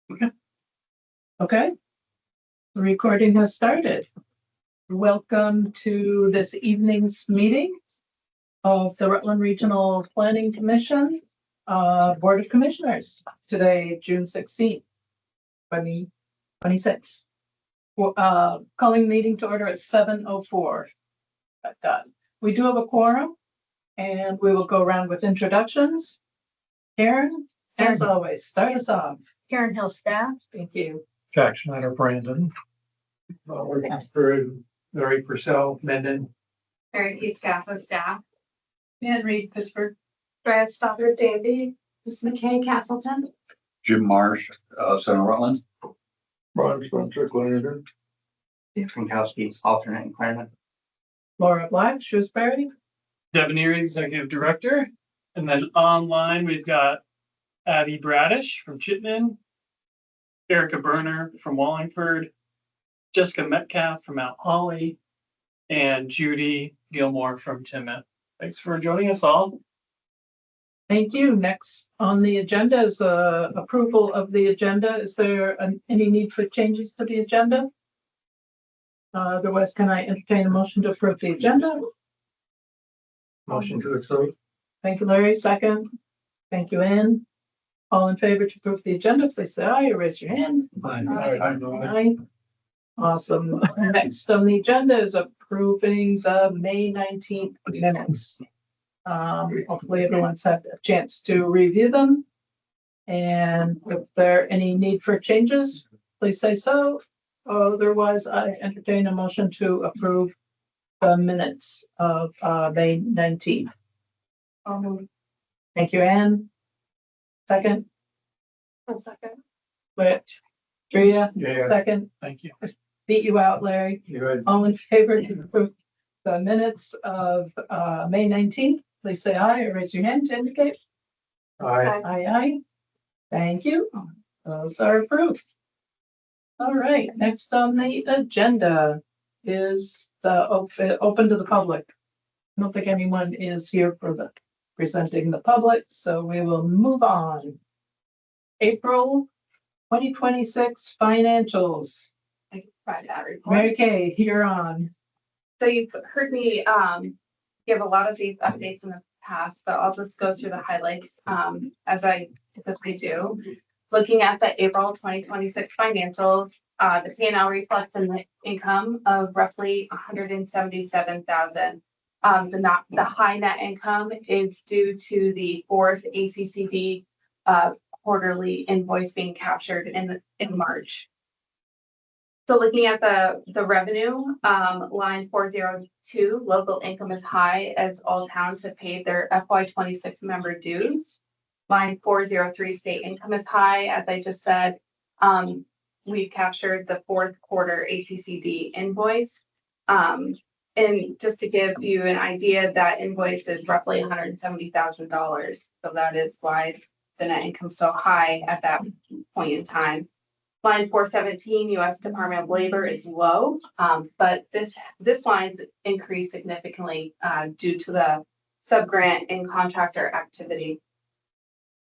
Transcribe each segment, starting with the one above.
Okay. The recording has started. Welcome to this evening's meeting of the Rutland Regional Planning Commission, Board of Commissioners. Today, June 16th, 2026. Calling meeting to order at 7:04. We do have a quorum, and we will go around with introductions. Karen, as always, start us off. Karen Hill staff. Thank you. Jack Schneider, Brandon. Working through Larry Purcell, Menden. Mary Keith Casa staff. And Reed, Pittsburgh. Brad Stoddard Davy. Miss McKay Castleton. Jim Marsh, Center Rutland. Brian Spencer, Clarendon. Winkowski, alternate in Clarendon. Laura Black, Shrewsbury. Devin Erie, Executive Director. And then online, we've got Abby Bradish from Chittenden, Erica Berner from Wallingford, Jessica Metcalf from Mount Holly, and Judy Gilmore from Timoth. Thanks for joining us all. Thank you. Next on the agenda is approval of the agenda. Is there any need for changes to the agenda? Otherwise, can I entertain a motion to approve the agenda? Motion to approve. Thank you, Larry. Second. Thank you, Ann. All in favor to approve the agenda, please say aye or raise your hand. Aye. Awesome. Next on the agenda is approving the May 19th minutes. Hopefully everyone's had a chance to review them. And if there are any need for changes, please say so. Otherwise, I entertain a motion to approve the minutes of May 19th. Thank you, Ann. Second. Second. Which? Drea, Yeah. second. Thank you. Beat you out, Larry. Good. All in favor to approve the minutes of May 19th, please say aye or raise your hand to indicate. Aye. Aye. Thank you. Those are approved. All right, next on the agenda is the open to the public. I don't think anyone is here for the presenting the public, so we will move on. April 2026 financials. I can provide that report. Mary Kay, you're on. So you've heard me give a lot of these updates in the past, but I'll just go through the highlights as I typically do. Looking at the April 2026 financials, the P&L reflects an income of roughly $177,000. The high net income is due to the fourth ACCD quarterly invoice being captured in March. So looking at the revenue, line 402, local income is high as all towns have paid their FY26 member dues. Line 403, state income is high. As I just said, we've captured the fourth quarter ACCD invoice. And just to give you an idea, that invoice is roughly $170,000. So that is why the net income is so high at that point in time. Line 417, U.S. Department of Labor is low, but this line's increased significantly due to the subgrant and contractor activity.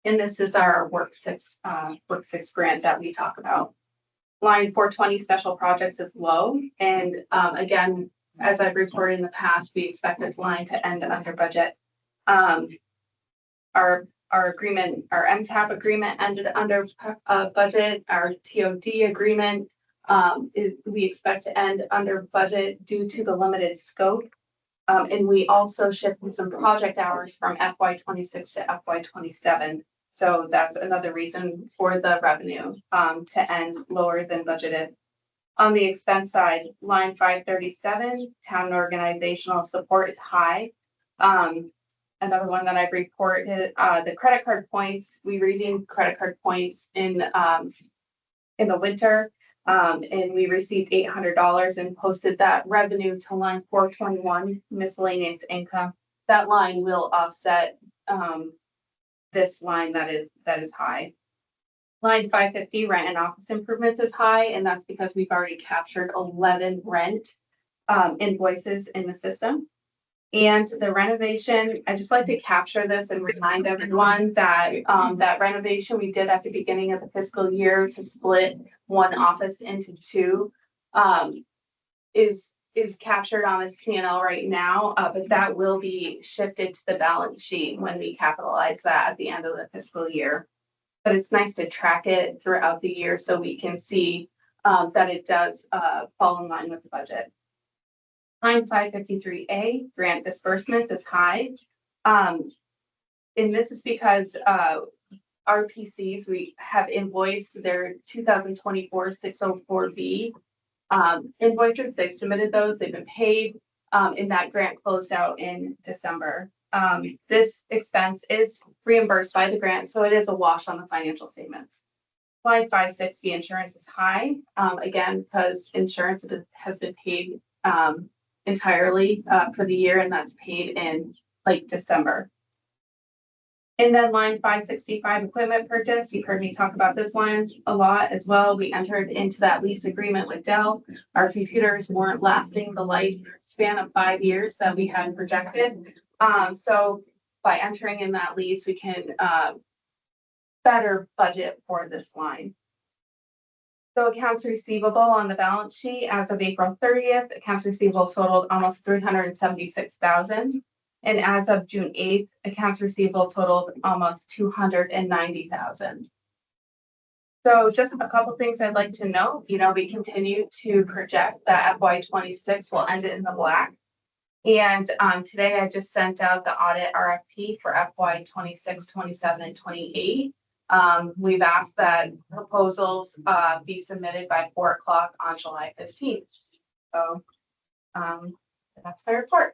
And this is our work six grant that we talk about. Line 420, special projects is low. And again, as I've reported in the past, we expect this line to end under budget. Our agreement, our MTAP agreement ended under budget. Our TOD agreement we expect to end under budget due to the limited scope. And we also shifted some project hours from FY26 to FY27. So that's another reason for the revenue to end lower than budgeted. On the expense side, line 537, town and organizational support is high. Another one that I've reported, the credit card points, we redeemed credit card points in the winter, and we received $800 and posted that revenue to line 421, miscellaneous income. That line will offset this line that is high. Line 550, rent and office improvements is high, and that's because we've already captured 11 rent invoices in the system. And the renovation, I just like to capture this and remind everyone that, that renovation we did at the beginning of the fiscal year to split one office into two, is captured on this P&L right now, but that will be shifted to the balance sheet when we capitalize that at the end of the fiscal year. But it's nice to track it throughout the year so we can see, that it does, fall in line with the budget. Line 553A, grant disbursements is high. And this is because RPCs, we have invoiced their 2024 604B invoices. They've submitted those, they've been paid, and that grant closed out in December. This expense is reimbursed by the grant, so it is a wash on the financial statements. Line 560, insurance is high, again, because insurance has been paid entirely for the year, and that's paid in late December. And then line 565, equipment purchase. You've heard me talk about this line a lot as well. We entered into that lease agreement with Dell. Our computers weren't lasting the lifespan of 5 years that we had projected. So by entering in that lease, we can better budget for this line. So accounts receivable on the balance sheet as of April 30th, accounts receivable totaled almost 376,000. And as of June 8th, accounts receivable totaled almost 290,000. So just a couple things I'd like to note. We continue to project that FY26 will end in the black. And today I just sent out the audit RFP for FY26, 27, and 28. We've asked that proposals be submitted by 4 o'clock on July 15th. So that's my report.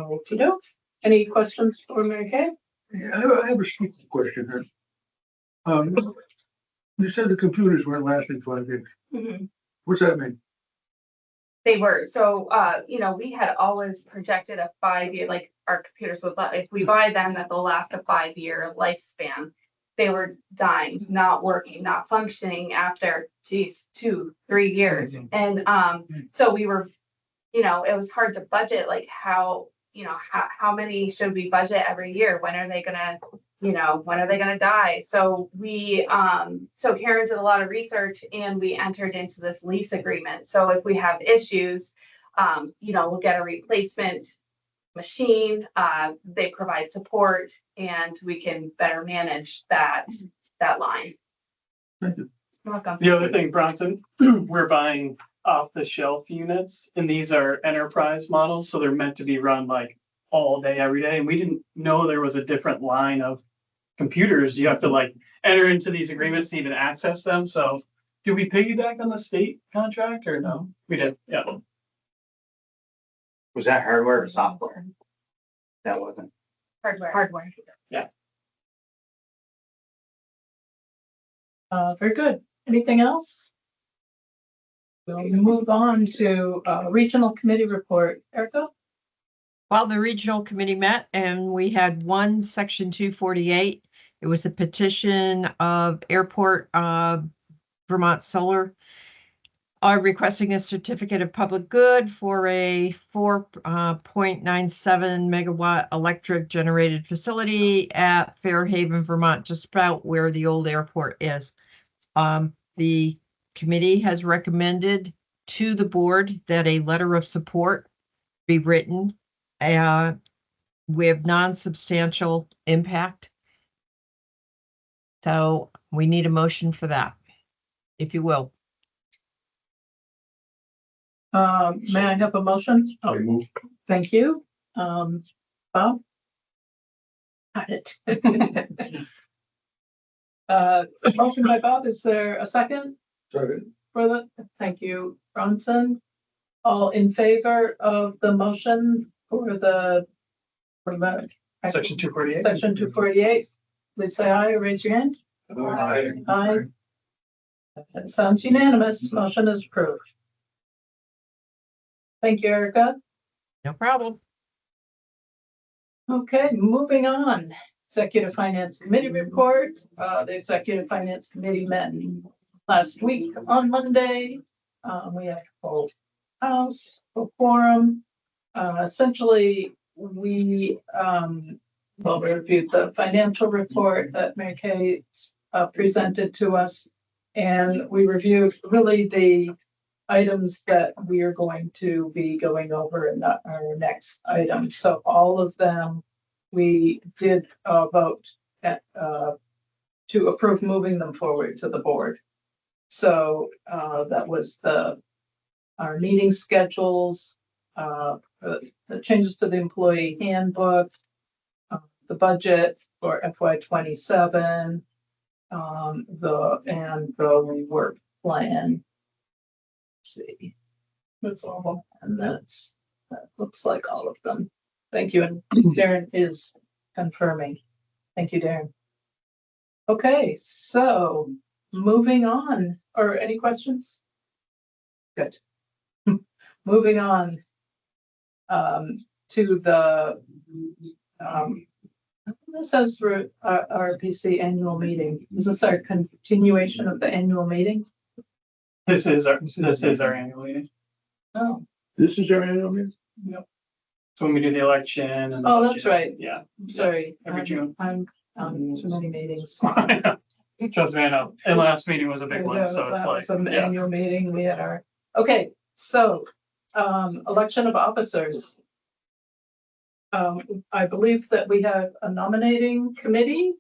Okey-doke. Any questions for Mary Kay? Yeah, I have a stupid question here. You said the computers weren't lasting 5 years. What's that mean? They were. So, we had always projected a 5-year, like our computers would, if we buy them, that they'll last a 5-year lifespan. They were dying, not working, not functioning after, 2-3 years. And so we were, it was hard to budget, like how many should we budget every year? When are they gonna die? So so Karen did a lot of research and we entered into this lease agreement. So if we have issues, we'll get a replacement machine, they provide support and we can better manage that line. Thank you. You're welcome. The other thing, Bronson, we're buying off the shelf units and these are enterprise models. So they're meant to be run like all day, every day. And we didn't know there was a different line of computers. You have to like enter into these agreements to even access them. So do we piggyback on the state contract or no? We did. Yeah. Was that hardware or software? That wasn't. Hardware. Very good. Anything else? We'll move on to regional committee report. Erica? Well, the regional committee met and we had one section 248. It was a petition of Airport Vermont Solar requesting a certificate of public good for a 4.97 megawatt electric generated facility at Fairhaven, Vermont, just about where the old airport is. The committee has recommended to the board that a letter of support be written with non-substantial impact. So we need a motion for that, if you will. May I have a motion? Oh, thank you. Bob? Got it. Motion by Bob, is there a second? Second. For the, thank you, Bronson. All in favor of the motion for the Section 248. Section 248, please say aye or raise your hand. Aye. Aye. That sounds unanimous. Motion is approved. Thank you, Erica. No problem. Okay, moving on. Executive Finance Committee report. The Executive Finance Committee met last week on Monday. We have full House for quorum. Essentially, we reviewed the financial report that Mary Kay presented to us. And we reviewed really the items that we are going to be going over in our next item. So all of them, we did vote at, to approve moving them forward to the board. So that was our meeting schedules, the changes to the employee handbook, the budget for FY27, the work plan. Let's see, that's all, and that looks like all of them. Thank you, and Darren is confirming. Thank you, Darren. Okay, so moving on, or any questions? Good. Moving on to the this says for our RRPC annual meeting. Is this our continuation of the annual meeting? This is our annual meeting. Oh, This is our annual meeting? So when we do the election and. the Oh, that's budget, right. Yeah. I'm sorry. Every June. I'm on too many meetings. Trust me, I know. And last meeting was a big one, so it's That like, was an yeah. annual meeting. We had our, okay, so, election of officers. I believe that we have a nominating committee,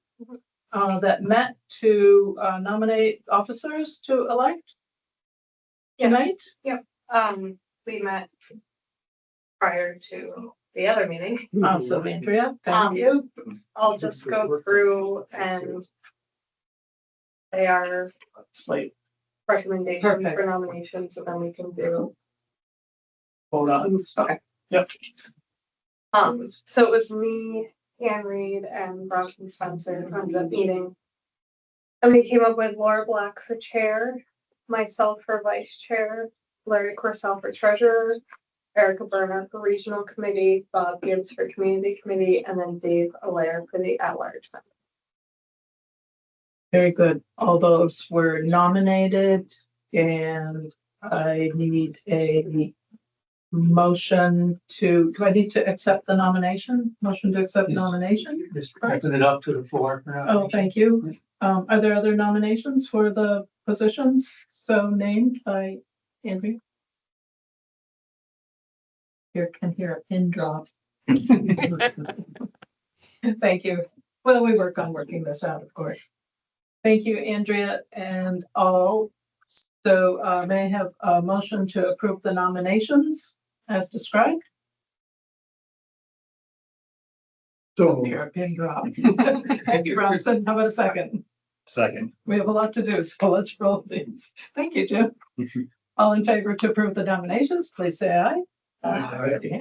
that met to, nominate officers to elect tonight. We met prior to the other meeting. So Andrea, thank you. I'll just go through and they are Slate. recommendations Perfect. for nominations, so then we can do. Hold on. Okay. Yep. So it was me, Anne Reed, and Bronson Spencer on the meeting. And we came up with Laura Black for chair, myself for vice chair, Larry Corsell for treasurer, Erica Berner for regional committee, Bob Gibbs for community committee, and then Dave Allaire for the at-large member. Very good. All those were nominated and I need a motion do I need to accept the nomination? Motion to accept Yes. nomination? Just open it up to the floor. Oh, thank you. Are there other nominations for the positions so named by Andrew? Here can hear a pin drop. Thank you. Well, we work on working this out, of course. Thank you, Andrea and all. So may I have a motion to approve the nominations as described? So, Here, a pin drop. Thank you, Bronson. How about a second? Second. We have a lot to do, so let's roll these. Thank you, Jim. All in favor to approve the nominations, please say aye. Aye.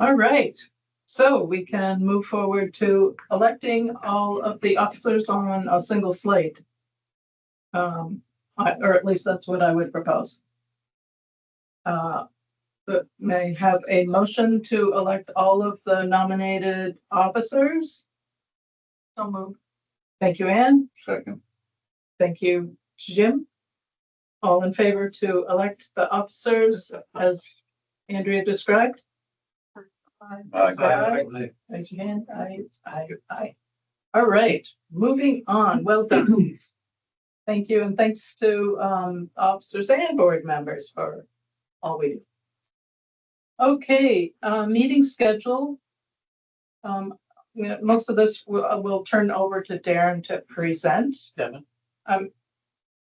All right, so we can move forward to electing all of the officers on a single slate. Or at least that's what I would propose. But may I have a motion to elect all of the nominated officers? So moved. Thank you, Anne. Second. Thank you, Jim. All in favor to elect the officers as Andrea described? Aye. Raise your hand. Aye. All right, moving on. Well done. Thank you, and thanks to officers and board members for all we do. Okay, meeting schedule. Most of this will turn over to Darren to present. Devin.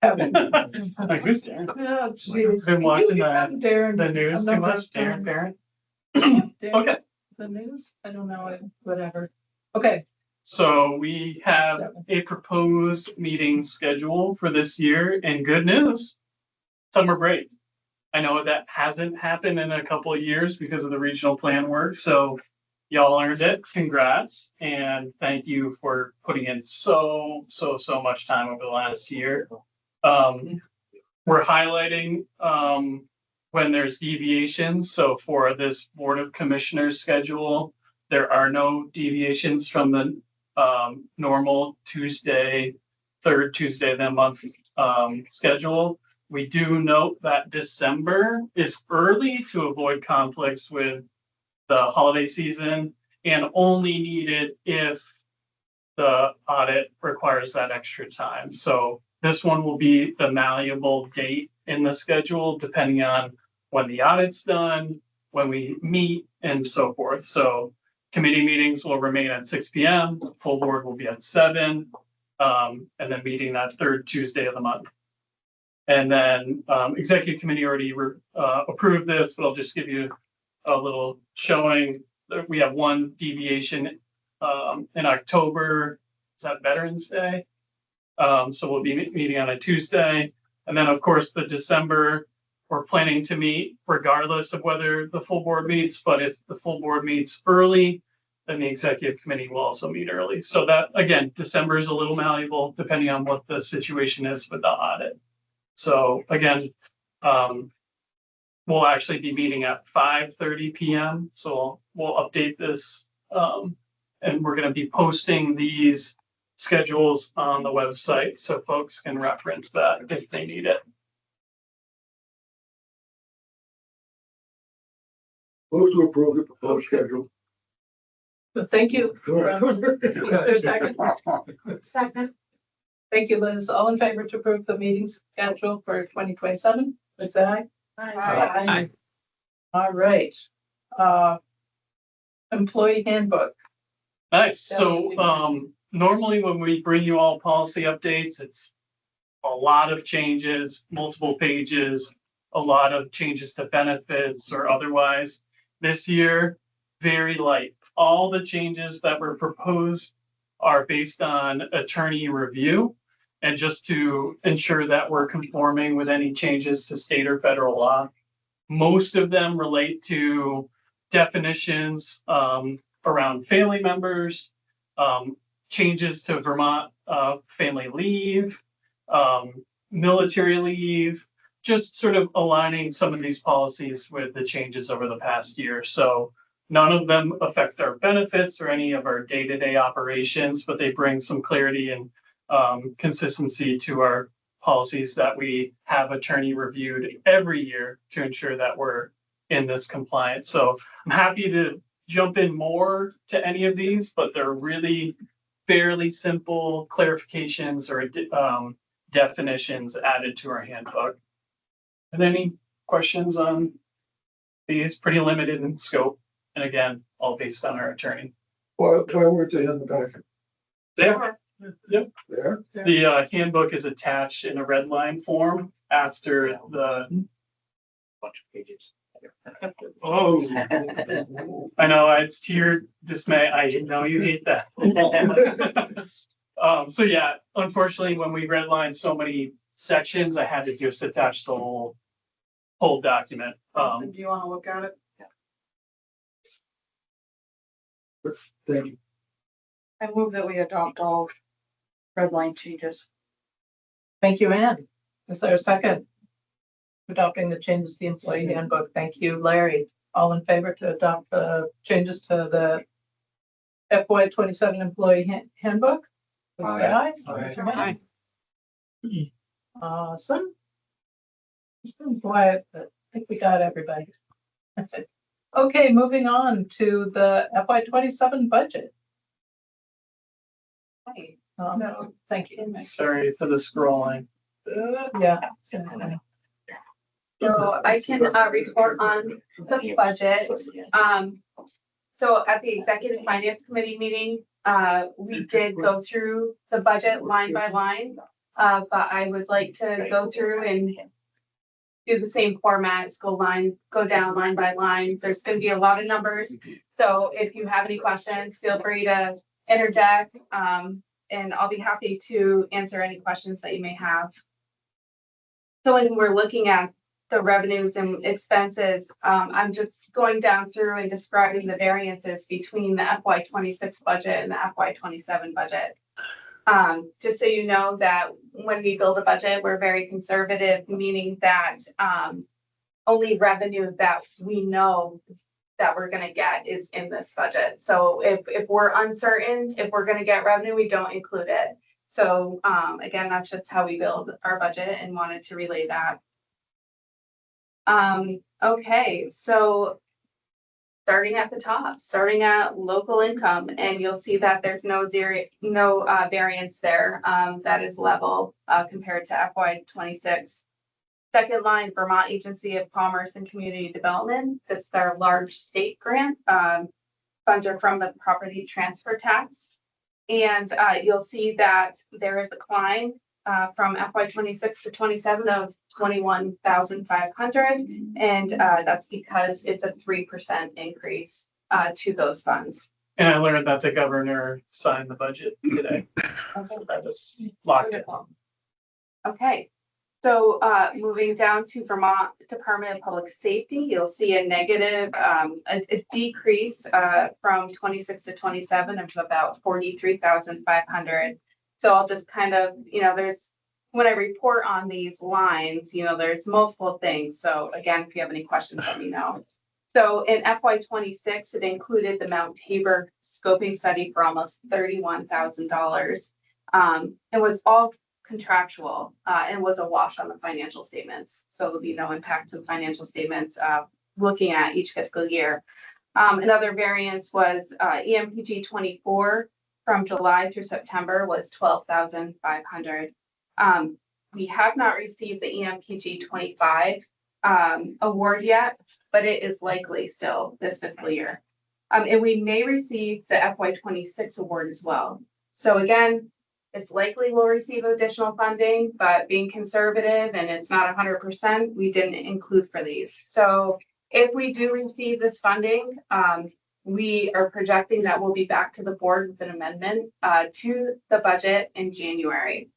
Kevin. Like, who's Darren? Oh, geez. Been watching Darren The news a too number much, of Darren times. Parent. Darren, Okay, The news? I don't know, whatever. Okay. so we have a proposed meeting schedule for this year and good news. Summer break. I know that hasn't happened in a couple of years because of the regional plan work, so y'all earned it. Congrats, and thank you for putting in so much time over the last year. We're highlighting when there's deviations. So for this Board of Commissioners schedule, there are no deviations from the normal Tuesday, third Tuesday of the month schedule. We do note that December is early to avoid conflicts with the holiday season and only needed if the audit requires that extra time. So this one will be the malleable date in the schedule, depending on when the audit's done, when we meet, and so forth. So committee meetings will remain at 6 p.m. Full board will be at 7, and then meeting that third Tuesday of the month. And then executive committee already approved this, but I'll just give you a little showing that we have one deviation in October. Is that Veterans Day? So we'll be meeting on a Tuesday. And then, of course, the December, we're planning to meet regardless of whether the full board meets. But if the full board meets early, then the executive committee will also meet early. So that, again, December is a little malleable depending on what the situation is with the audit. So again, we'll actually be meeting at 5:30 p.m. So we'll update this, and we're going to be posting these schedules on the website so folks can reference that if they need it. Move to approve the proposed schedule. But thank you. Is there a second? Second. Thank you, Liz. All in favor to approve the meeting schedule for 2027? Please say aye. Aye. All right. Employee handbook. Nice. So normally when we bring you all policy updates, it's a lot of changes, multiple pages, a lot of changes to benefits or otherwise. This year, very light. All the changes that were proposed are based on attorney review and just to ensure that we're conforming with any changes to state or federal law. Most of them relate to definitions around family members, changes to Vermont family leave, military leave, just sort of aligning some of these policies with the changes over the past year. So none of them affect our benefits or any of our day-to-day operations, but they bring some clarity and consistency to our policies that we have attorney reviewed every year to ensure that we're in this compliance. So I'm happy to jump in more to any of these, but they're really fairly simple clarifications or definitions added to our handbook. And any questions on these? Pretty limited in scope. And again, all based on our attorney. Why weren't they in the packet? There. Yep. There? The handbook is attached in a red line form after the. Bunch of pages. Oh, I know. It's to your dismay. I know you hate that. So yeah, unfortunately, when we redlined so many sections, I had to just attach the whole document. Do you want to look at it? Thank you. I move that we adopt all red line changes. Thank you, Ann. Is there a second? Adopting the changes to the employee handbook. Thank you, Larry. All in favor to adopt the changes to the FY27 employee handbook? Please say aye. Aye. Awesome. Just been quiet, but I think we got everybody. Okay, moving on to the FY27 budget. Hey, Thank you. Sorry for the scrolling. Yeah. So I can report on the budget. So at the Executive Finance Committee meeting, we did go through the budget line by line. But I would like to go through and do the same formats, go down line by line. There's going to be a lot of numbers. So if you have any questions, feel free to interject. And I'll be happy to answer any questions that you may have. So when we're looking at the revenues and expenses, I'm just going down through and describing the variances between the FY26 budget and the FY27 budget. Just so you know that when we build a budget, we're very conservative, meaning that only revenue that we know that we're going to get is in this budget. So if we're uncertain if we're going to get revenue, we don't include it. So, again, that's just how we build our budget and wanted to relay that. Okay, so starting at the top, starting at local income, and you'll see that there's no variance there. That is level, compared to FY '26. Second line, Vermont Agency of Commerce and Community Development. This is our large state grant. Funds are from the property transfer tax. And you'll see that there is a climb from FY '26 to '27 of 21,500. And that's because it's a 3% increase to those funds. And I learned that the governor signed the budget today. So that is locked in. Wonderful. Okay, so moving down to Vermont Department of Public Safety, you'll see a negative, a decrease from '26 to '27 of about 43,500. So I'll just kind of, when I report on these lines, there's multiple things. So again, if you have any questions, let me know. So in FY '26, it included the Mount Tabor scoping study for almost $31,000. It was all contractual and was a wash on the financial statements. So there'll be no impact to the financial statements looking at each fiscal year. Another variance was EMPG 24 from July through September was 12,500. We have not received the EMPG 25 award yet, but it is likely still this fiscal year. And we may receive the FY '26 award as well. So again, it's likely we'll receive additional funding, but being conservative and it's not 100%, we didn't include for these. So if we do receive this funding, we are projecting that we'll be back to the board with an amendment to the budget in January.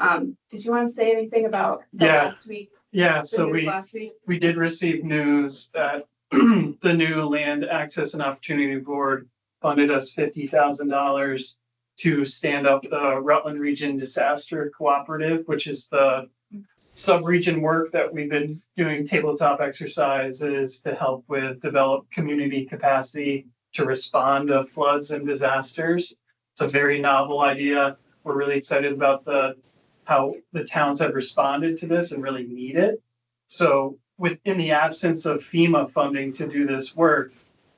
Did you want to say anything about last week? Yeah, so Last week? we did receive news that the new Land Access and Opportunity Board funded us $50,000 to stand up the Rutland Region Disaster Cooperative, which is the sub-region work that we've been doing tabletop exercises to help with develop community capacity to respond to floods and disasters. It's a very novel idea. We're really excited about how the towns have responded to this and really need it. So in the absence of FEMA funding to do this work,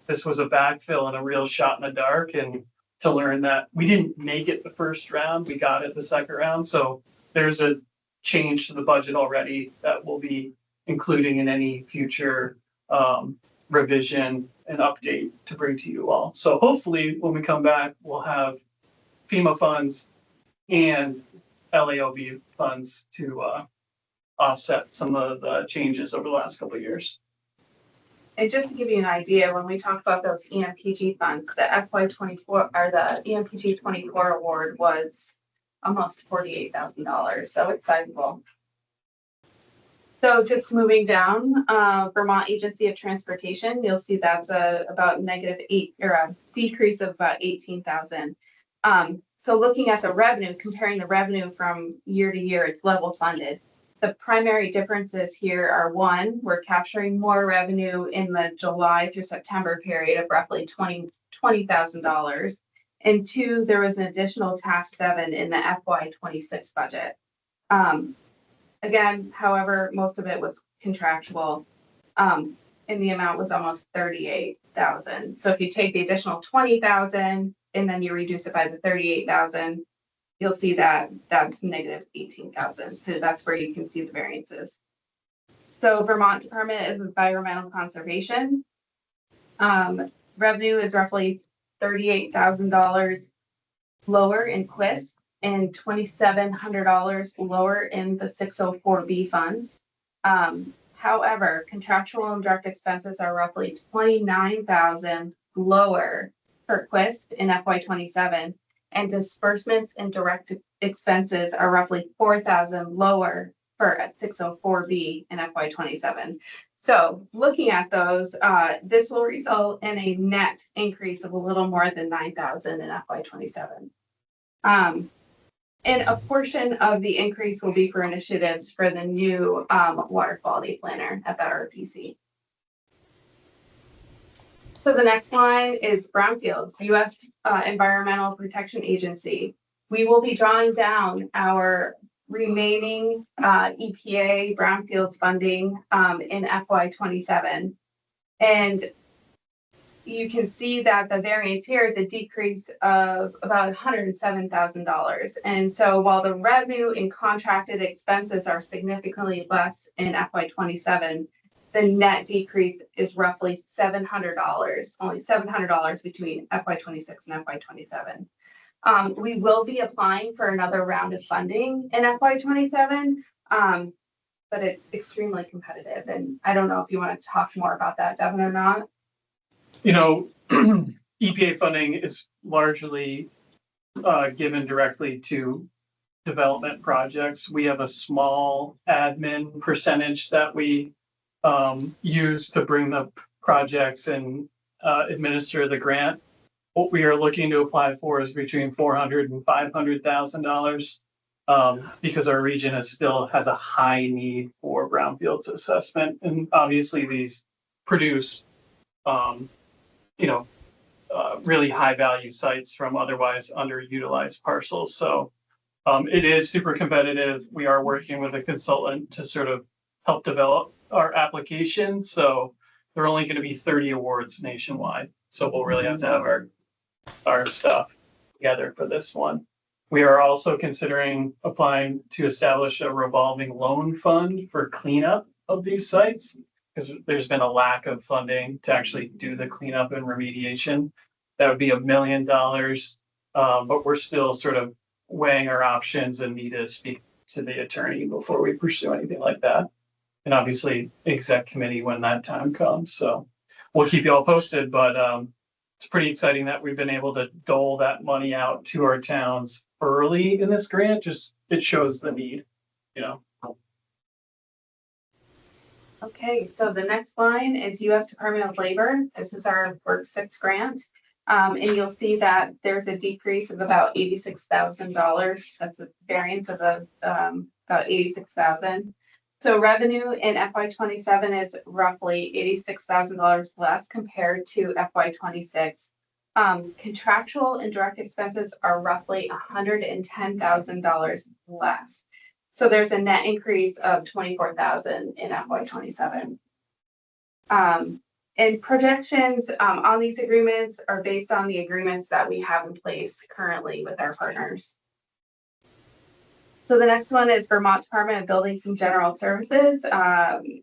this was a backfill and a real shot in the dark. And to learn that we didn't make it the first round, we got it the second round. So there's a change to the budget already that we'll be including in any future revision and update to bring to you all. So hopefully when we come back, we'll have FEMA funds and LAOB funds to offset some of the changes over the last couple of years. And just to give you an idea, when we talk about those EMPG funds, the FY '24 or the EMPG 24 award was almost $48,000. So it's sizable. So just moving down, Vermont Agency of Transportation, you'll see that's about -8 or a decrease of about 18,000. So looking at the revenue, comparing the revenue from year to year, it's level funded. The primary differences here are one, we're capturing more revenue in the July through September period of roughly $20,000. And two, there was an additional task 7 in the FY '26 budget. Again, however, most of it was contractual. And the amount was almost 38,000. So if you take the additional 20,000 and then you reduce it by the 38,000, you'll see that that's -18,000. So that's where you can see the variances. So Vermont Department of Environmental Conservation, revenue is roughly $38,000 lower in QUIS and $2,700 lower in the 604B funds. However, contractual and direct expenses are roughly $29,000 lower for QUIS in FY '27. And disbursements and direct expenses are roughly $4,000 lower for 604B in FY '27. So looking at those, this will result in a net increase of a little more than 9,000 in FY '27. And a portion of the increase will be for initiatives for the new water quality planner at the RRPC. So the next line is brownfields, U.S. Environmental Protection Agency. we will be drawing down our remaining EPA brownfields funding in FY 27. And you can see that the variance here is a decrease of about $107,000. And so while the revenue and contracted expenses are significantly less in FY 27, the net decrease is roughly $700, only $700 between FY 26 and FY 27. We will be applying for another round of funding in FY 27, but it's extremely competitive. And I don't know if you want to talk more about that, Devin, or not. You know, EPA funding is largely given directly to development projects. We have a small admin percentage that we use to bring the projects and administer the grant. What we are looking to apply for is between $400,000 and $500,000 because our region still has a high need for brownfields assessment, and obviously these produce really high value sites from otherwise underutilized parcels. So it is super competitive. We are working with a consultant to sort of help develop our application. So there are only going to be 30 awards nationwide. So we'll really have to have our stuff together for this one. We are also considering applying to establish a revolving loan fund for cleanup of these sites, because there's been a lack of funding to actually do the cleanup and remediation. That would be $1 million, but we're still sort of weighing our options and need to speak to the attorney before we pursue anything like that. And obviously exec committee when that time comes. So we'll keep you all posted, but it's pretty exciting that we've been able to dole that money out to our towns early in this grant. Just, it shows the need, you know. Okay, so the next line is U.S. Department of Labor. This is our Work 6 grant. And you'll see that there's a decrease of about $86,000. That's a variance of about $86,000. So revenue in FY 27 is roughly $86,000 less compared to FY 26. Contractual and direct expenses are roughly $110,000 less. So there's a net increase of $24,000 in FY 27. And projections on these agreements are based on the agreements that we have in place currently with our partners. So the next one is Vermont Department of Buildings and General Services.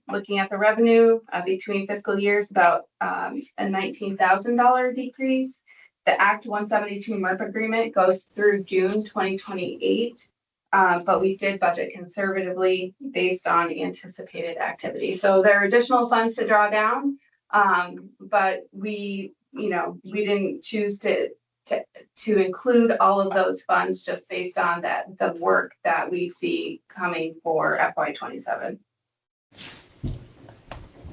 Looking at the revenue between fiscal years, about a $19,000 decrease. The Act 172 MERP agreement goes through June 2028. But we did budget conservatively based on anticipated activity. So there are additional funds to draw down, but we didn't choose to include all of those funds just based on the work that we see coming for FY 27.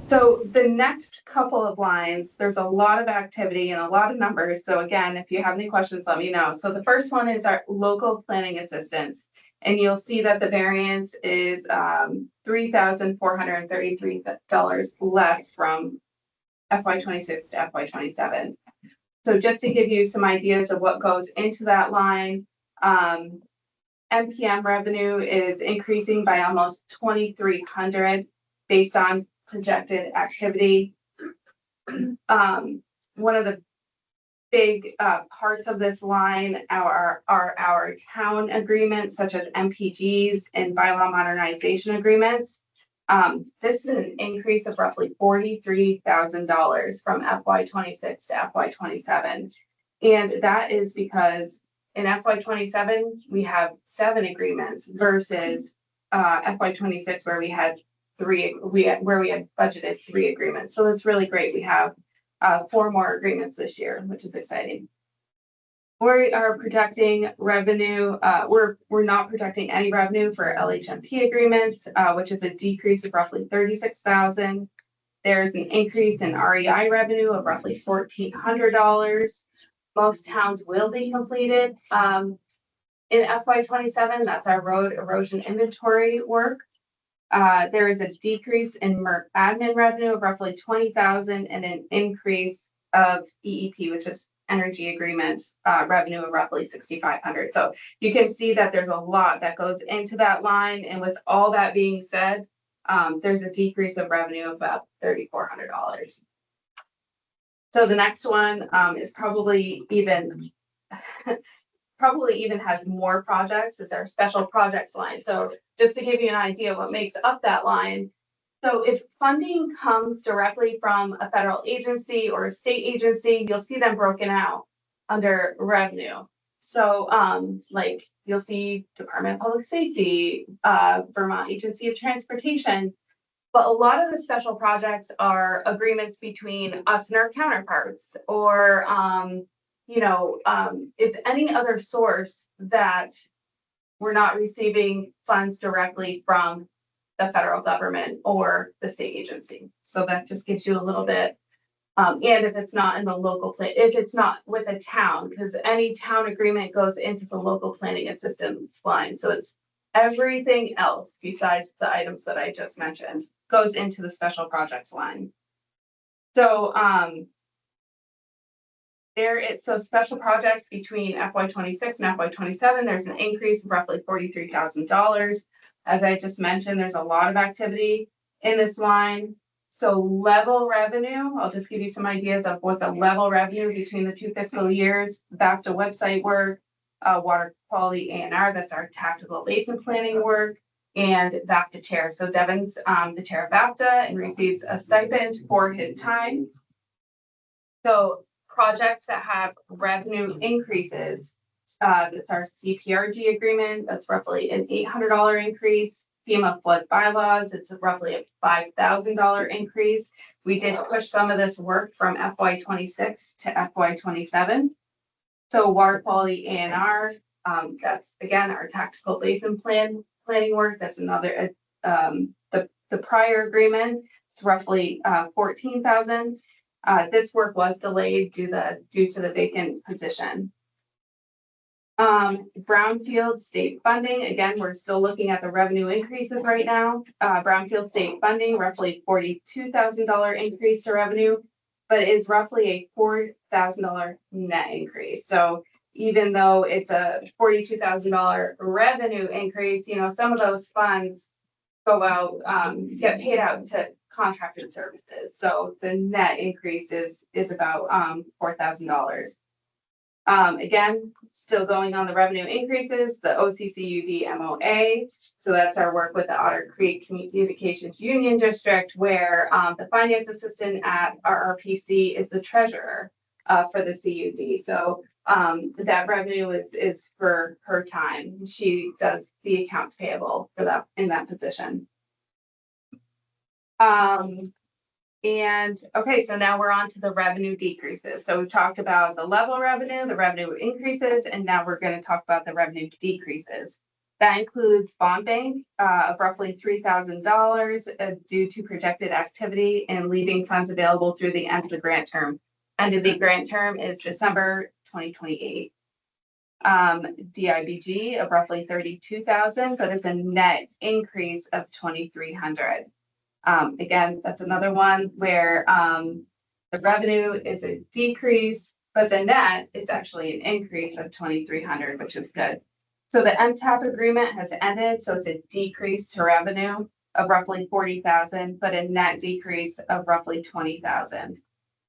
So the next couple of lines, there's a lot of activity and a lot of numbers. So again, if you have any questions, let me know. So the first one is our local planning assistance. And you'll see that the variance is $3,433 less from FY 26 to FY 27. So just to give you some ideas of what goes into that line, MPM revenue is increasing by almost $2,300 based on projected activity. One of the big parts of this line are our town agreements, such as MPGs and bylaw modernization agreements. This is an increase of roughly $43,000 from FY 26 to FY 27. And that is because in FY 27, we have 7 agreements versus FY 26, where we had budgeted 3 agreements. So it's really great. We have 4 more agreements this year, which is exciting. We are projecting revenue. We're not projecting any revenue for LHMP agreements, which is a decrease of roughly $36,000. There's an increase in REI revenue of roughly $1,400. Most towns will be completed in FY 27. That's our road erosion inventory work. There is a decrease in admin revenue of roughly $20,000 and an increase of EEP, which is energy agreements, revenue of roughly 6,500. So you can see that there's a lot that goes into that line. And with all that being said, there's a decrease of revenue of about $3,400. So the next one is probably even has more projects. It's our special projects line. So just to give you an idea what makes up that line. So if funding comes directly from a federal agency or a state agency, you'll see them broken out under revenue. So like you'll see Department of Public Safety, Vermont Agency of Transportation. But a lot of the special projects are agreements between us and our counterparts, or it's any other source that we're not receiving funds directly from the federal government or the state agency. So that just gives you a little bit. And if it's not in the local plan, if it's not with a town, because any town agreement goes into the local planning assistance line. So it's everything else besides the items that I just mentioned goes into the special projects line. So so special projects between FY26 and FY27, there's an increase of roughly $43,000. As I just mentioned, there's a lot of activity in this line. So level revenue, I'll just give you some ideas of what the level revenue between the 2 fiscal years, back to website work, water quality A&R, that's our tactical basin planning work, and VAPTA chair. So Devin's the chair of VAPTA and receives a stipend for his time. So projects that have revenue increases, that's our CPRG agreement, that's roughly an $800 increase. FEMA flood bylaws, it's roughly a $5,000 increase. We did push some of this work from FY26 to FY27. So water quality A&R, that's again our tactical basin planning work. That's another the prior agreement. It's roughly $14,000. This work was delayed due to the vacant position. Brownfield state funding, again, we're still looking at the revenue increases right now. Brownfield state funding, roughly $42,000 increase to revenue, but is roughly a $4,000 net increase. So even though it's a $42,000 revenue increase, some of those funds go out, get paid out to contracted services. So the net increase is about $4,000. Again, still going on the revenue increases, the OCCUD MOA. So that's our work with the Otter Creek Communications Union District, where the finance assistant at RRPC is the treasurer for the CUD. So that revenue is for her time. She does the accounts payable for that in that position. And okay, so now we're on to the revenue decreases. So we've talked about the level revenue, the revenue increases, and now we're going to talk about the revenue decreases. That includes bond bank of roughly $3,000 due to projected activity and leaving funds available through the end of the grant term. End of the grant term is December 2028. DIBG of roughly $32,000, but it's a net increase of $2,300. Again, that's another one where the revenue is a decrease, but the net is actually an increase of $2,300, which is good. So the MTAP agreement has ended, so it's a decrease to revenue of roughly $40,000, but a net decrease of roughly $20,000.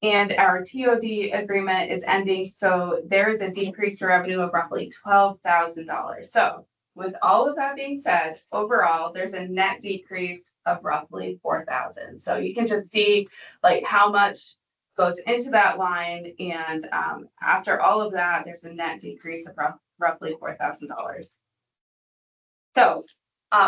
And our TOD agreement is ending, so there is a decrease to revenue of roughly $12,000. So with all of that being said, overall, there's a net decrease of roughly $4,000. So you can just see like how much goes into that line. And after all of that, there's a net decrease of roughly $4,000. So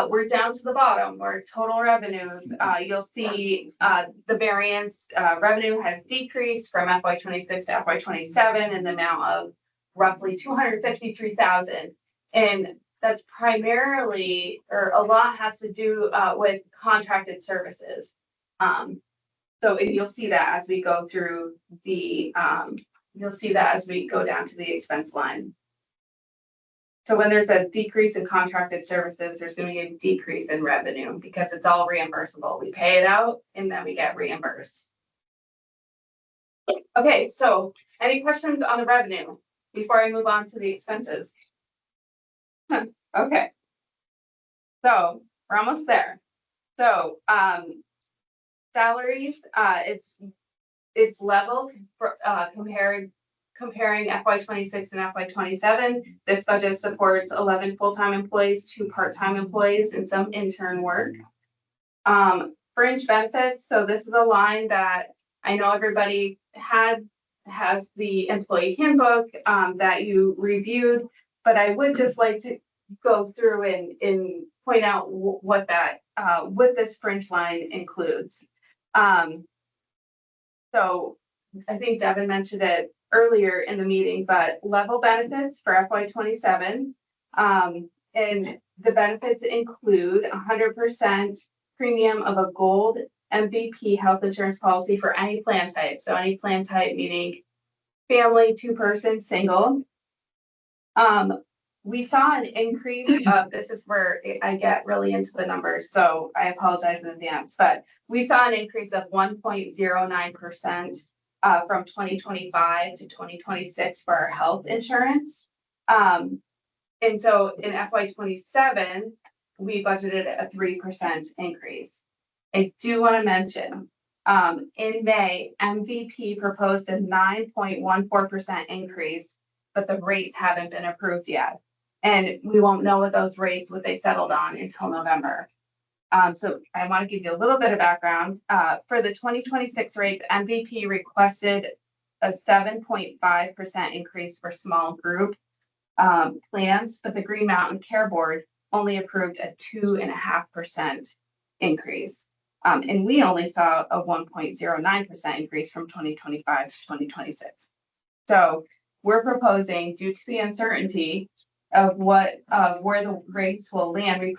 we're down to the bottom where total revenues, you'll see the variance revenue has decreased from FY26 to FY27 in the amount of roughly $253,000. And that's primarily, or a lot has to do with contracted services. So you'll see that as we go through the, you'll see that as we go down to the expense line. So when there's a decrease in contracted services, there's going to be a decrease in revenue because it's all reimbursable. We pay it out and then we get reimbursed. Okay, so any questions on the revenue before I move on to the expenses? Okay. So we're almost there. So, salaries, it's level, comparing FY 26 and FY 27. This budget supports 11 full-time employees, 2 part-time employees, and some intern work. Fringe benefits, so this is a line that I know everybody has the employee handbook, that you reviewed, but I would just like to go through and point out what this fringe line includes. So I think Devin mentioned it earlier in the meeting, but level benefits for FY 27. And the benefits include 100% premium of a gold MVP health insurance policy for any plan type. So any plan type meaning family, 2-person, single. We saw an increase of, this is where I get really into the numbers, so I apologize in advance, but we saw an increase of 1.09% from 2025 to 2026 for our health insurance. And so in FY 27, we budgeted a 3% increase. I do want to mention, in May, MVP proposed a 9.14% increase, but the rates haven't been approved yet. And we won't know what they settled on until November. So I want to give you a little bit of background. For the 2026 rates, MVP requested a 7.5% increase for small group plans, but the Green Mountain Care Board only approved a 2.5% increase. And we only saw a 1.09% increase from 2025 to 2026. So we're proposing, due to the uncertainty of where the rates will land, we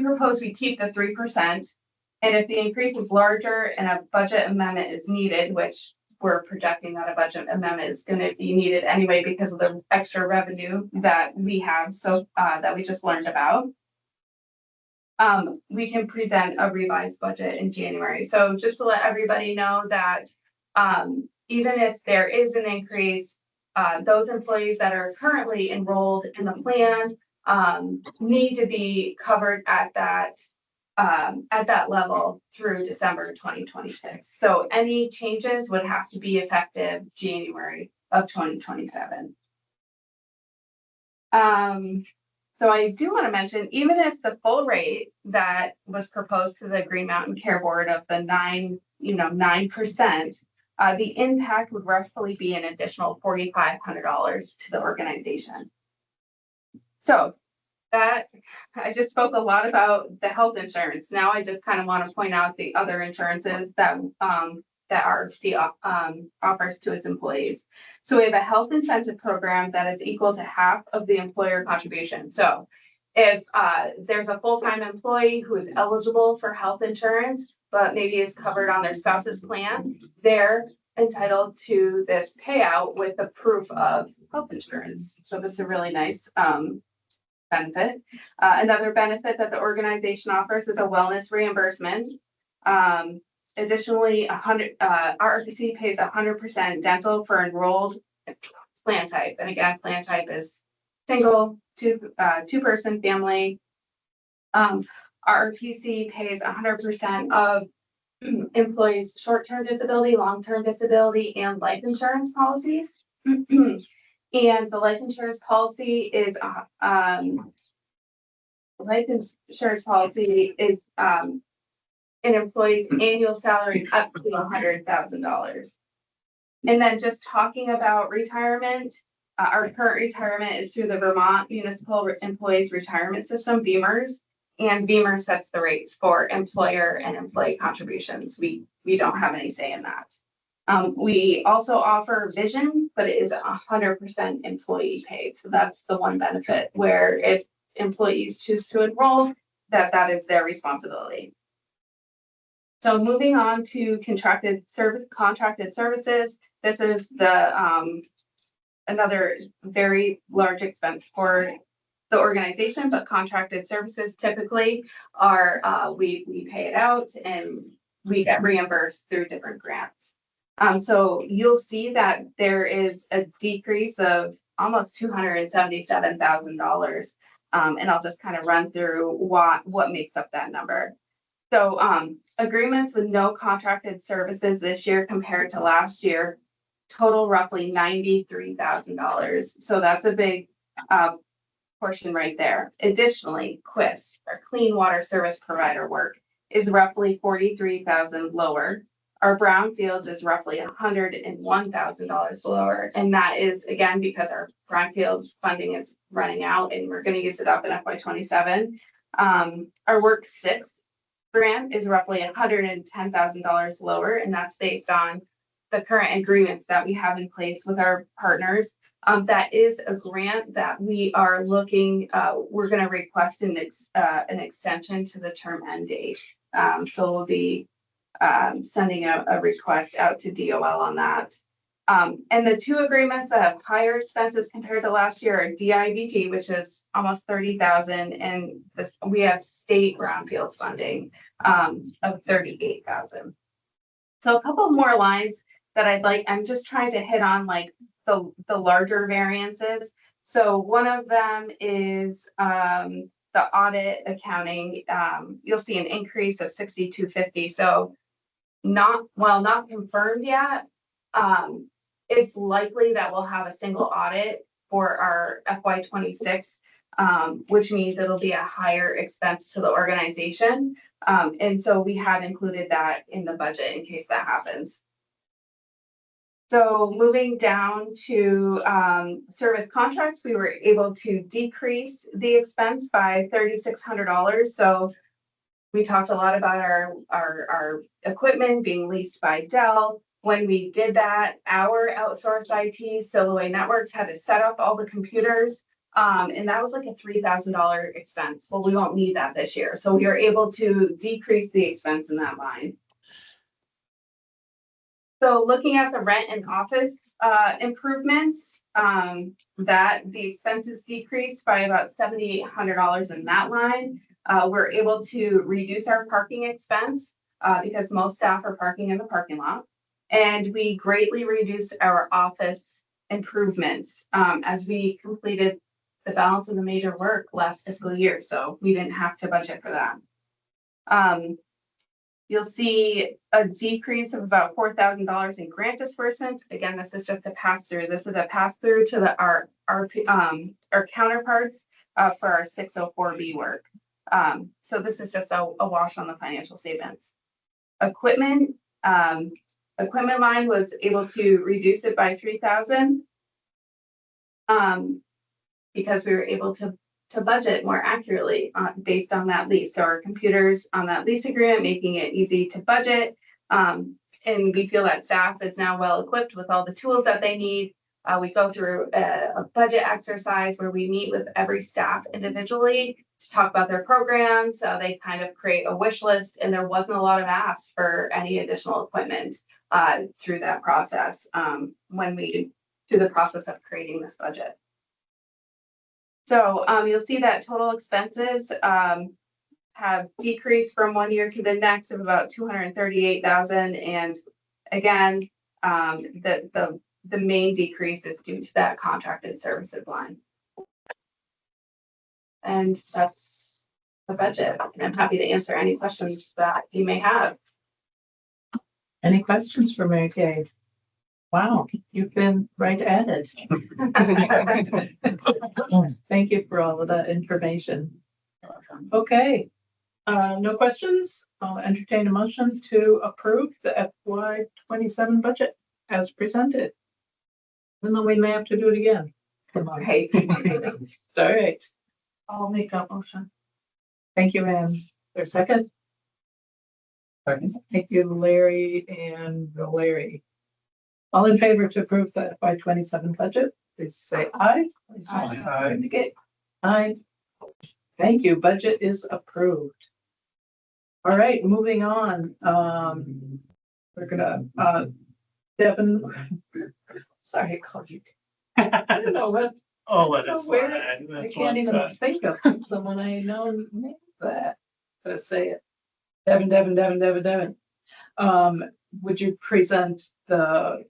propose we keep the 3%. And if the increase is larger and a budget amendment is needed, which we're projecting that a budget amendment is going to be needed anyway because of the extra revenue that we have, so that we just learned about, we can present a revised budget in January. So just to let everybody know that even if there is an increase, those employees that are currently enrolled in the plan need to be covered at that level through December 2026. So any changes would have to be effective January of 2027. So I do want to mention, even if the full rate that was proposed to the Green Mountain Care Board of the 9%, the impact would roughly be an additional $4,500 to the organization. So that, I just spoke a lot about the health insurance. Now I just kind of want to point out the other insurances that RRPC offers to its employees. So we have a health incentive program that is equal to half of the employer contribution. So if there's a full-time employee who is eligible for health insurance, but maybe is covered on their spouse's plan, they're entitled to this payout with the proof of health insurance. So this is a really nice benefit. Another benefit that the organization offers is a wellness reimbursement. Additionally, RRPC pays 100% dental for enrolled plan type. And again, plan type is single, 2-person family. RRPC pays 100% of employees' short-term disability, long-term disability, and life insurance policies. And the life insurance policy is an employee's annual salary up to $100,000. And then just talking about retirement, our current retirement is through the Vermont Municipal Employees Retirement System, VEMRS, and VEMRS sets the rates for employer and employee contributions. We don't have any say in that. We also offer vision, but it is 100% employee paid. So that's the one benefit where if employees choose to enroll, that is their responsibility. So moving on to contracted services, this is the another very large expense for the organization, but contracted services typically are we pay it out and we get reimbursed through different grants. So you'll see that there is a decrease of almost $277,000. And I'll just kind of run through what makes up that number. So agreements with no contracted services this year compared to last year total roughly $93,000. So that's a big portion right there. Additionally, QUIS, our clean water service provider work, is roughly $43,000 lower. Our brownfields is roughly $101,000 lower. And that is again because our brownfields funding is running out and we're going to use it up in FY27. Our work 6 grant is roughly $110,000 lower, and that's based on the current agreements that we have in place with our partners. That is a grant that we are looking, we're going to request an extension to the term end date. So we'll be sending a request out to DOL on that. And the 2 agreements that have higher expenses compared to last year are DIBG, which is almost $30,000, and we have state brownfields funding of $38,000. So a couple more lines that I'm just trying to hit on like the larger variances. So one of them is the audit accounting. You'll see an increase of $6,250. So not confirmed yet. It's likely that we'll have a single audit for our FY26, which means it'll be a higher expense to the organization. And so we have included that in the budget in case that happens. So moving down to service contracts, we were able to decrease the expense by $3,600. So we talked a lot about our equipment being leased by Dell. When we did that, our outsourced IT, Silhouette Networks, had to set up all the computers. And that was like a $3,000 expense. Well, we won't need that this year. So we are able to decrease the expense in that line. So looking at the rent and office improvements, that the expenses decreased by about $7,800 in that line. We're able to reduce our parking expense because most staff are parking in the parking lot. And we greatly reduced our office improvements as we completed the balance of the major work last fiscal year. So we didn't have to budget for that. You'll see a decrease of about $4,000 in grant disbursements. Again, this is just a pass through. This is a pass through to our counterparts for our 604B work. So this is just a wash on the financial statements. Equipment line was able to reduce it by $3,000 because we were able to budget more accurately based on that lease. So our computers on that lease agreement, making it easy to budget. And we feel that staff is now well equipped with all the tools that they need. We go through a budget exercise where we meet with every staff individually to talk about their programs. They kind of create a wish list, and there wasn't a lot of asks for any additional equipment through that process through the process of creating this budget. So you'll see that total expenses have decreased from one year to the next of about $238,000. And again, the main decrease is due to that contracted services line. And that's the budget. And I'm happy to answer any questions that you may have. Any questions for Mary Kay? Wow, you've been right at it. Thank you for all of that information. Okay, no questions. I'll entertain a motion to approve the FY27 budget as presented. Even though we may have to do it again. Okay. All right. I'll make that motion. Thank you, Anne. There's a second? Second. Thank you, Larry and Larry. All in favor to approve the FY27 budget, please say aye. Aye. Indicate aye. Thank you. Budget is approved. All right, moving on. We're gonna, Devin. Sorry, I called you. I don't know what. I'll let it Oh, where- slide. I This can't one's, even think of someone I know named that. Let's say it. Devin. would you present the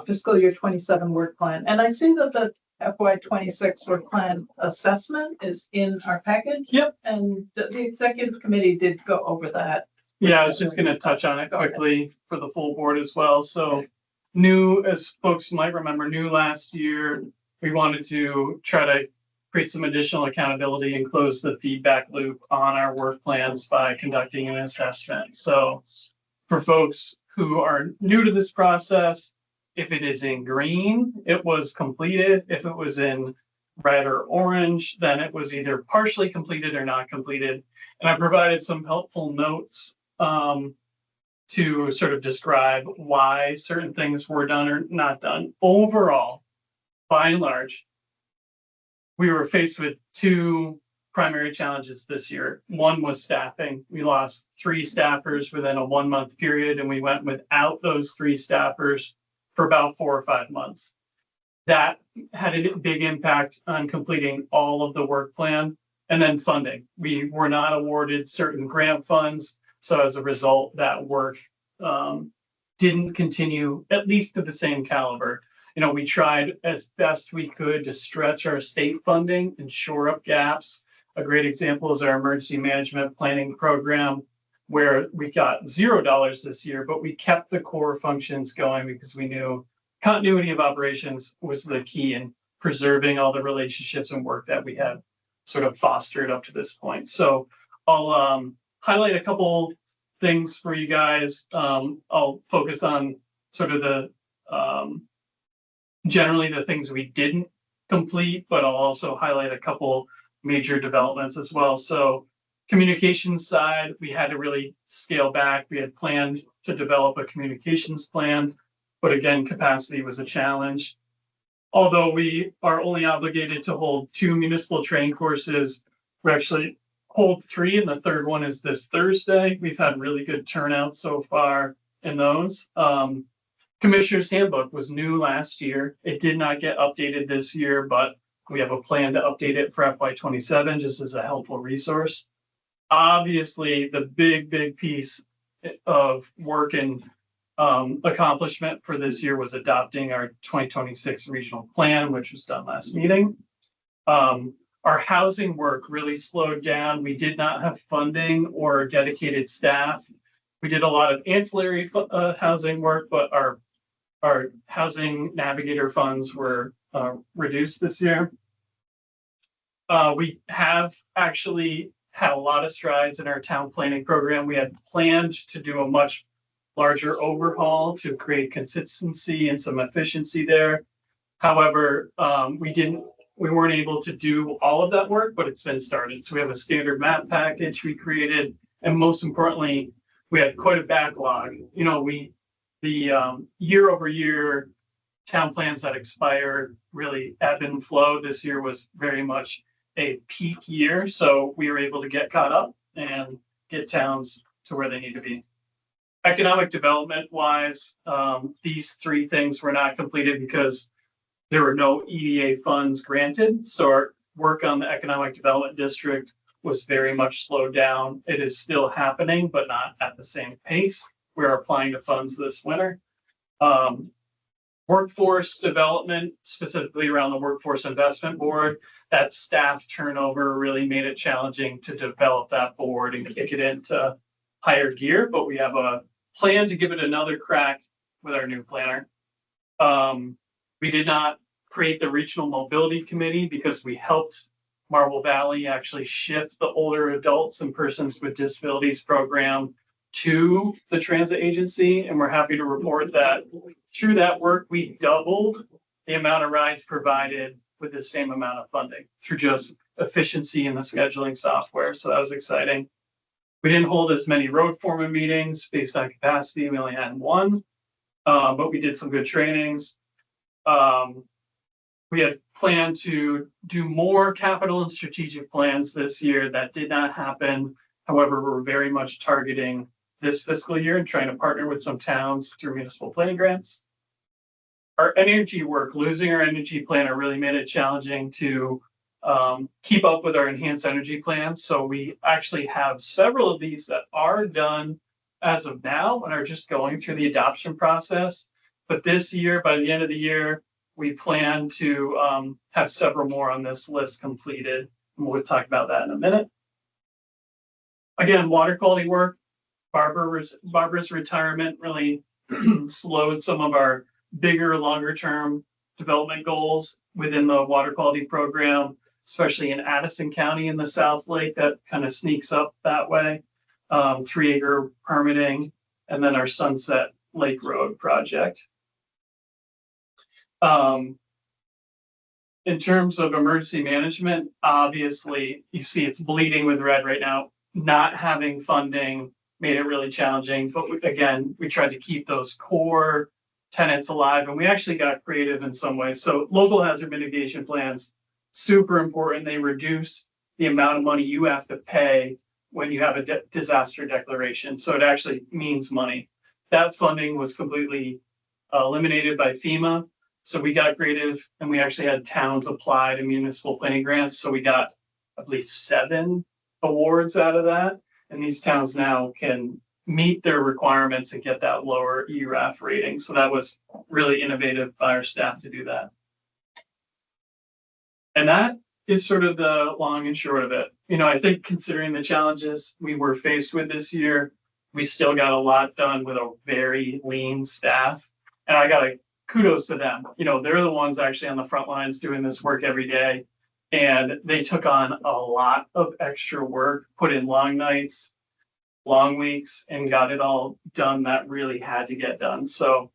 fiscal year 27 work plan? And I see that the FY 26 work plan assessment is in our package. Yep. And the executive committee did go over that. Yeah, I was just gonna touch on it quickly for the full board as well. So new, as folks might remember, new last year, we wanted to try to create some additional accountability and close the feedback loop on our work plans by conducting an assessment. So for folks who are new to this process, if it is in green, it was completed. If it was in red or orange, then it was either partially completed or not completed. And I provided some helpful notes to sort of describe why certain things were done or not done. Overall, by and large, we were faced with two primary challenges this year. One was staffing. We lost 3 staffers within a 1-month period, and we went without those 3 staffers for about 4 or 5 months. That had a big impact on completing all of the work plan. And then funding. We were not awarded certain grant funds. So as a result, that work didn't continue, at least to the same caliber. You know, we tried as best we could to stretch our state funding and shore up gaps. A great example is our emergency management planning program, where we got $0 this year, but we kept the core functions going because we knew continuity of operations was the key in preserving all the relationships and work that we had sort of fostered up to this point. So I'll highlight a couple things for you guys. I'll focus on sort of the generally the things we didn't complete, but I'll also highlight a couple major developments as well. So communications side, we had to really scale back. We had planned to develop a communications plan, but again, capacity was a challenge. Although we are only obligated to hold 2 municipal training courses, we actually hold 3, and the third one is this Thursday. We've had really good turnout so far in those. Commissioner's Handbook was new last year. It did not get updated this year, but we have a plan to update it for FY 27 just as a helpful resource. Obviously, the big piece of work and accomplishment for this year was adopting our 2026 regional plan, which was done last meeting. Our housing work really slowed down. We did not have funding or dedicated staff. We did a lot of ancillary housing work, but our housing navigator funds were reduced this year. We have actually had a lot of strides in our town planning program. We had planned to do a much larger overhaul to create consistency and some efficiency there. However, we weren't able to do all of that work, but it's been started. So we have a standard map package we created, and most importantly, we had quite a backlog. You know, the year over year town plans that expire really ebb and flow. This year was very much a peak year, so we were able to get caught up and get towns to where they need to be. Economic development wise, these 3 things were not completed because there were no EDA funds granted. So our work on the economic development district was very much slowed down. It is still happening, but not at the same pace. We're applying to funds this winter. Workforce development, specifically around the Workforce Investment Board, that staff turnover really made it challenging to develop that board and kick it into higher gear, but we have a plan to give it another crack with our new planner. We did not create the Regional Mobility Committee because we helped Marble Valley actually shift the older adults and persons with disabilities program to the transit agency. And we're happy to report that through that work, we doubled the amount of rides provided with the same amount of funding through just efficiency in the scheduling software. So that was exciting. We didn't hold as many road foreman meetings based on capacity. We only had 1, but we did some good trainings. We had planned to do more capital and strategic plans this year. That did not happen. However, we're very much targeting this fiscal year and trying to partner with some towns through municipal planning grants. Our energy work, losing our energy planner really made it challenging to keep up with our enhanced energy plans. So we actually have several of these that are done, as of now and are just going through the adoption process. But this year, by the end of the year, we plan to have several more on this list completed. And we'll talk about that in a minute. Again, water quality work. Barbara's retirement really slowed some of our bigger, longer term development goals within the water quality program, especially in Addison County in the South Lake. That kind of sneaks up that way. 3-acre permitting, and then our Sunset Lake Road project. In terms of emergency management, obviously you see it's bleeding with red right now. Not having funding made it really challenging, but we tried to keep those core tenants alive, and we actually got creative in some ways. So local hazard mitigation plans, super important. They reduce the amount of money you have to pay when you have a disaster declaration. So it actually means money. That funding was completely eliminated by FEMA. So we got creative, and we actually had towns apply to municipal planning grants. So we got, I believe, 7 awards out of that. And these towns now can meet their requirements and get that lower ERAF rating. So that was really innovative by our staff to do that. And that is sort of the long and short of it. You know, I think considering the challenges we were faced with this year, we still got a lot done with a very lean staff. And I got to kudos to them. You know, they're the ones actually on the front lines doing this work every day. And they took on a lot of extra work, put in long nights, long weeks, and got it all done that really had to get done. So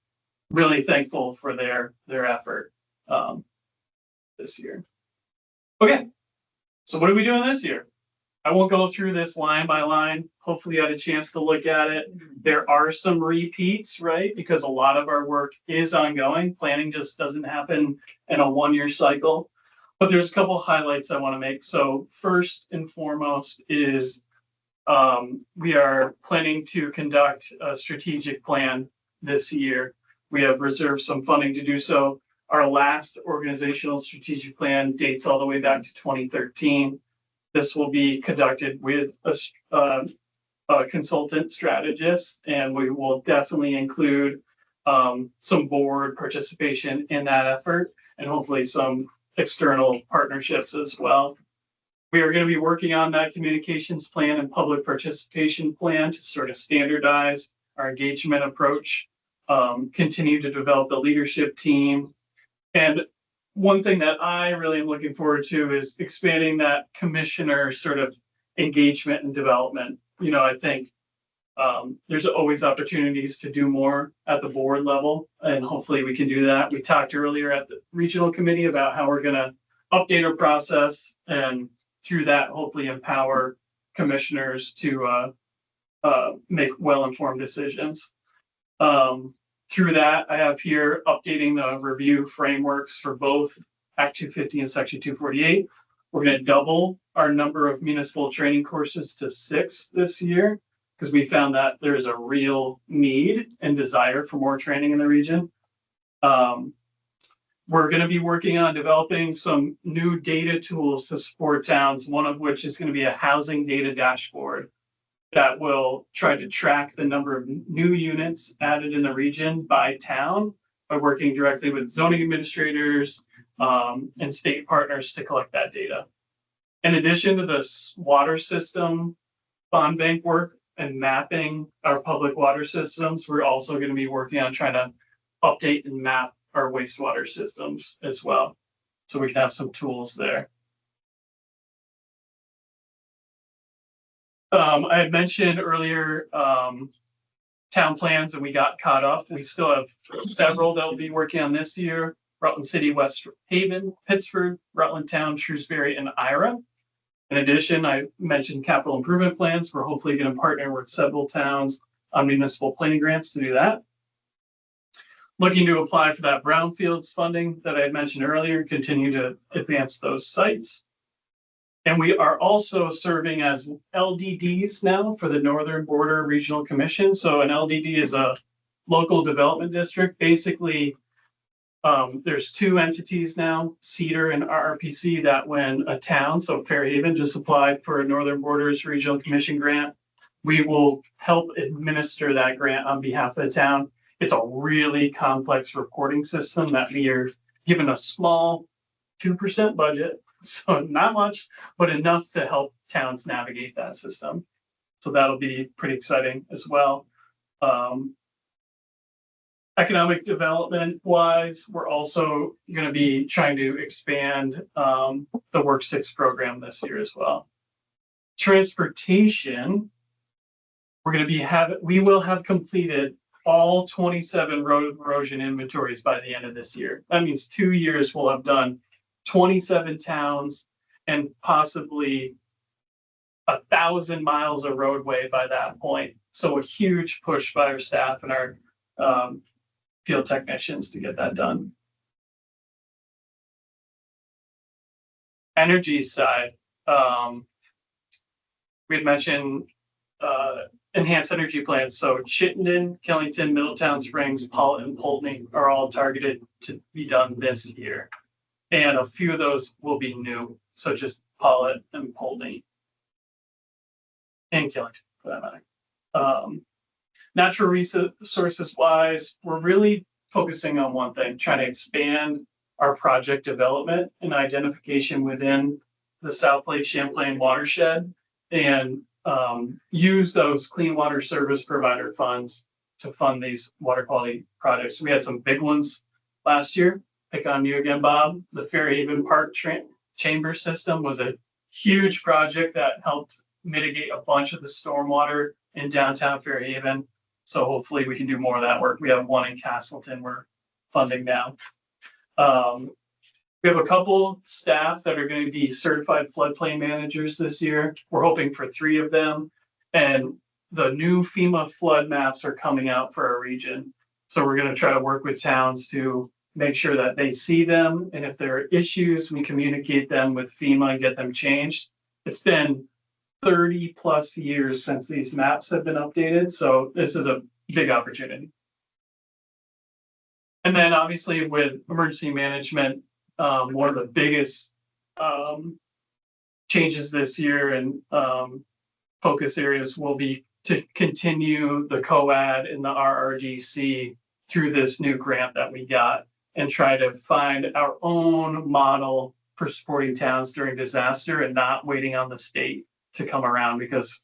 really thankful for their effort this year. Okay, so what are we doing this year? I won't go through this line by line. Hopefully you had a chance to look at it. There are some repeats, right? Because a lot of our work is ongoing. Planning just doesn't happen in a 1-year cycle. But there's a couple highlights I want to make. So first and foremost is we are planning to conduct a strategic plan this year. We have reserved some funding to do so. Our last organizational strategic plan dates all the way back to 2013. This will be conducted with a consultant strategist, and we will definitely include some board participation in that effort, and hopefully some external partnerships as well. We are going to be working on that communications plan and public participation plan to sort of standardize our engagement approach, continue to develop the leadership team. And one thing that I really am looking forward to is expanding that commissioner sort of engagement and development. You know, I think there's always opportunities to do more at the board level, and hopefully we can do that. We talked earlier at the regional committee about how we're going to update our process, and through that, hopefully empower commissioners to make well-informed decisions. Through that, I have here updating the review frameworks for both Act 250 and Section 248. We're going to double our number of municipal training courses to 6 this year, because we found that there is a real need and desire for more training in the region. We're going to be working on developing some new data tools to support towns, one of which is going to be a housing data dashboard that will try to track the number of new units added in the region by town by working directly with zoning administrators and state partners to collect that data. In addition to this water system bond bank work and mapping our public water systems, we're also going to be working on trying to update and map our wastewater systems as well, so we can have some tools there. I had mentioned earlier town plans, and we got caught up. We still have several that we'll be working on this year: Rutland City, West Haven, Pittsford, Rutland Town, Shrewsbury, and Ira. In addition, I mentioned capital improvement plans. We're hopefully going to partner with several towns on municipal planning grants to do that. Looking to apply for that brownfields funding that I had mentioned earlier, continue to advance those sites. And we are also serving as LDDs now for the Northern Border Regional Commission. So an LDD is a local development district. Basically, there's 2 entities now, Cedar and RRPC, that when a town, so Fairhaven just applied for a Northern Borders Regional Commission grant, We will help administer that grant on behalf of the town. It's a really complex reporting system that we are given a small 2% budget, so not much, but enough to help towns navigate that system. So that'll be pretty exciting as well. Economic development wise, we're also going to be trying to expand the Work 6 program this year as well. Transportation, we will have completed all 27 road erosion inventories by the end of this year. That means 2 years we'll have done 27 towns and possibly 1,000 miles of roadway by that point. So a huge push by our staff and our field technicians to get that done. Energy side, we had mentioned enhanced energy plans. So Chittenden, Killington, Middletown Springs, Pollitt, and Poultney are all targeted to be done this year. And a few of those will be new, such as Pollitt and Poultney. And Killington, for that matter. Natural resources wise, we're really focusing on one thing, trying to expand our project development and identification within the South Lake Champlain watershed and use those clean water service provider funds to fund these water quality projects. We had some big ones last year. Pick on you again, Bob. The Fairhaven Park Chamber System was a huge project that helped mitigate a bunch of the stormwater in downtown Fairhaven. So hopefully we can do more of that work. We have one in Castleton we're funding now. We have a couple staff that are going to be certified floodplain managers this year. We're hoping for 3 of them. And the new FEMA flood maps are coming out for our region. So we're going to try to work with towns to make sure that they see them. And if there are issues, we communicate them with FEMA and get them changed. It's been 30 plus years since these maps have been updated. So this is a big opportunity. And then obviously with emergency management, one of the biggest changes this year and focus areas will be to continue the COAD and the RRGC through this new grant that we got and try to find our own model for supporting towns during disaster and not waiting on the state to come around because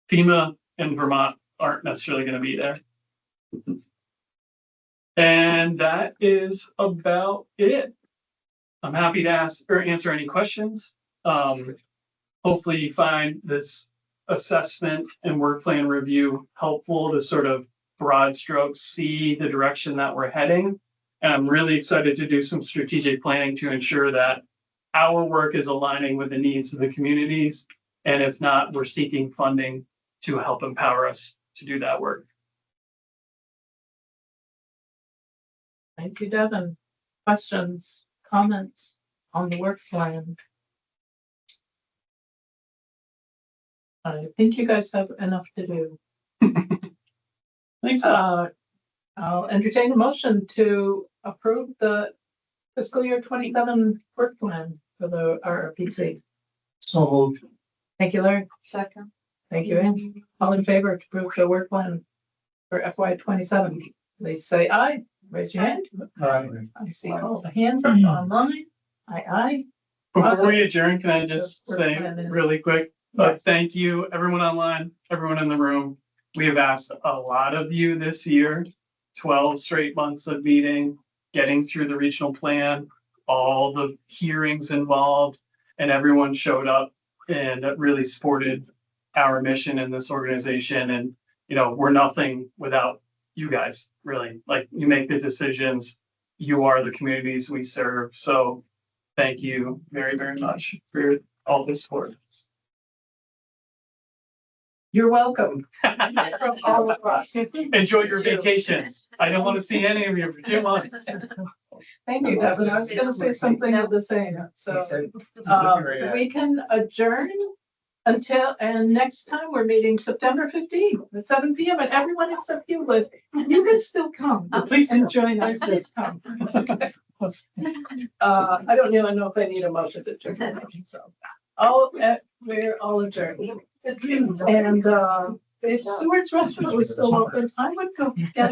FEMA and Vermont aren't necessarily going to be there. And that is about it. I'm happy to answer any questions. Hopefully you find this assessment and work plan review helpful to sort of broad strokes see the direction that we're heading. And I'm really excited to do some strategic planning to ensure that our work is aligning with the needs of the communities. And if not, we're seeking funding to help empower us to do that work. Thank you, Devin. Questions, comments on the work plan? I think you guys have enough to do. Thanks. I'll entertain a motion to approve the fiscal year 27 work plan for the RRPC. So moved. Thank you, Larry. Second. Thank you, Ann. All in favor to approve the work plan for FY 27, please say aye. Raise your hand. I see all the hands up online. Aye. Before we adjourn, can I just The work say plan is- really quick, Yes. thank you, everyone online, everyone in the room. We have asked a lot of you this year, 12 straight months of meeting, getting through the regional plan, all the hearings involved, and everyone showed up and really supported our mission in this organization. And, you know, we're nothing without you guys, really. Like, you make the decisions, you are the communities we serve. So thank you very, very much for all the support. You're welcome. From all of us. Enjoy your vacations. I don't want to see any of you for 2 months. Thank you, Devin. I was gonna say something of the same, so, we can adjourn until, and next time we're meeting September 15th at 7 PM, and everyone except you, Liz, you can still come. Please And join us this time. I don't even know if I need a motion to adjourn, so, we're all adjourned. And, if Seward's Restaurant was still open, I would go get a